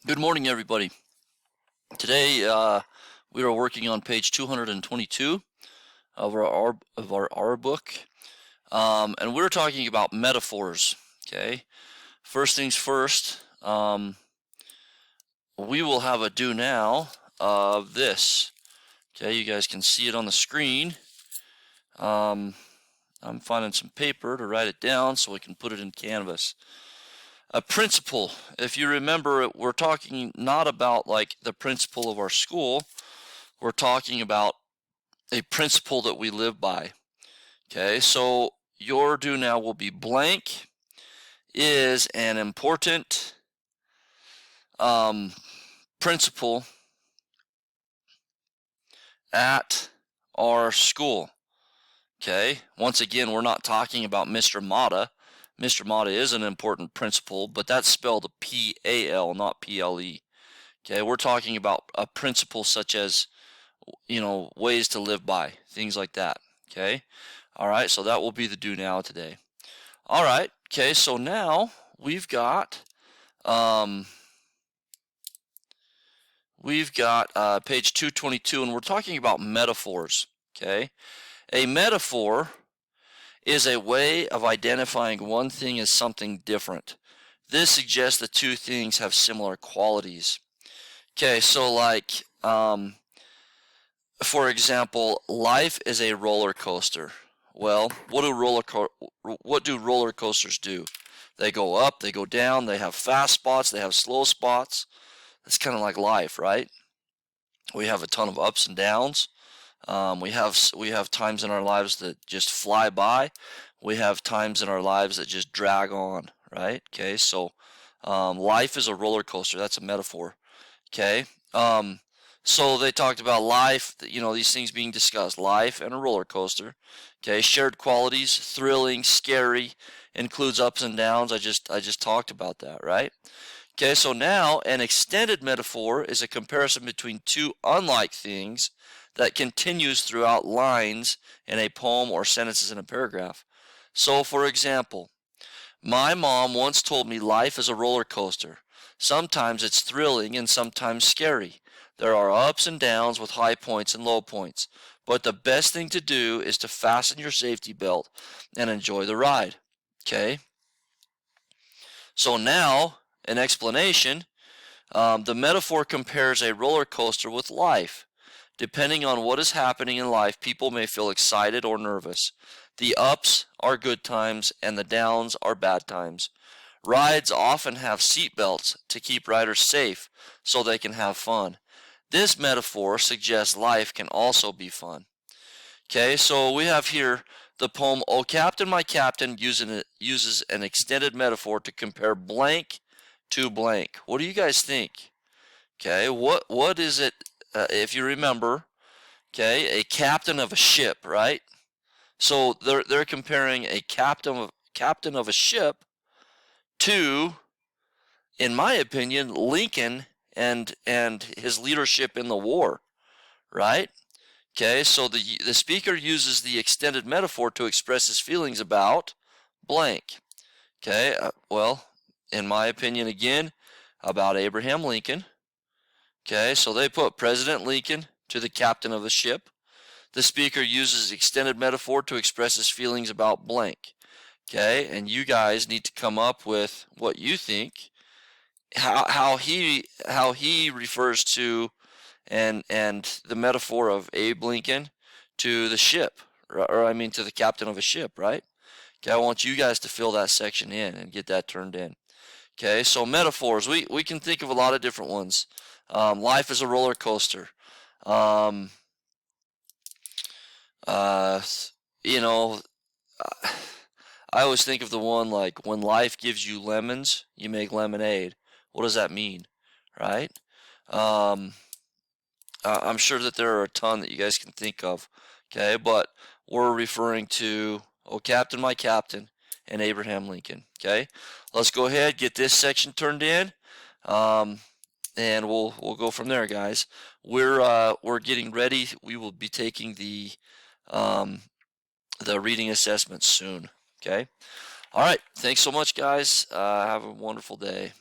Good morning, everybody. Today we are working on page 222 of our book, and we're talking about metaphors. Okay, first things first. We will have a do now of this. Okay, you guys can see it on the screen. I'm finding some paper to write it down so we can put it in Canvas. A principle. If you remember, we're talking not about like the principle of our school. We're talking about a principle that we live by. Okay, so your do now will be blank is an important principle at our school. Okay, once again, we're not talking about Mr. Mata. Mr. Mata is an important principle, but that's spelled P-A-L, not P-L-E. Okay, we're talking about a principle such as, ways to live by, things like that. Okay, all right, so that will be the do now today. All right, okay, so now we've got page 222, and we're talking about metaphors. Okay, a metaphor is a way of identifying one thing as something different. This suggests the two things have similar qualities. Okay, so like, for example, life is a roller coaster. Well, what do roller coasters do? They go up, they go down, they have fast spots, they have slow spots. It's kind of like life, right? We have a ton of ups and downs. We have times in our lives that just fly by. We have times in our lives that just drag on, right? Okay, so life is a roller coaster. That's a metaphor. Okay, so they talked about life. These things being discussed: life and a roller coaster. Okay, shared qualities: thrilling, scary, includes ups and downs. I just talked about that, right? Okay, so now an extended metaphor is a comparison between two unlike things that continues throughout lines in a poem or sentences in a paragraph. So, for example, my mom once told me life is a roller coaster. Sometimes it's thrilling and sometimes scary. There are ups and downs with high points and low points. But the best thing to do is to fasten your safety belt and enjoy the ride. Okay? So now, an explanation. The metaphor compares a roller coaster with life. Depending on what is happening in life, people may feel excited or nervous. The ups are good times and the downs are bad times. Rides often have seat belts to keep riders safe so they can have fun. This metaphor suggests life can also be fun. Okay, so we have here the poem "O Captain, My Captain" uses an extended metaphor to compare blank to blank. What do you guys think? Okay, what is it? If you remember, okay, a captain of a ship, right? So they're comparing a captain of a ship to, in my opinion, Lincoln and his leadership in the war, right? Okay, so the speaker uses the extended metaphor to express his feelings about blank. Okay, well, in my opinion, again, about Abraham Lincoln. Okay, so they put President Lincoln to the captain of the ship. The speaker uses extended metaphor to express his feelings about blank. Okay, and you guys need to come up with what you think, how he refers to and the metaphor of Abe Lincoln to the ship, or I mean to the captain of a ship, right? Okay, I want you guys to fill that section in and get that turned in. Okay, so metaphors, we can think of a lot of different ones. Life is a roller coaster. Um, uh, you know, I always think of the one like, when life gives you lemons, you make lemonade. What does that mean, right? Um, I'm sure that there are a ton that you guys can think of. Okay, but we're referring to "Oh Captain, My Captain" and Abraham Lincoln. Okay, let's go ahead, get this section turned in, and we'll go from there, guys. We're getting ready. We will be taking the reading assessment soon. Okay. All right. Thanks so much, guys. Have a wonderful day.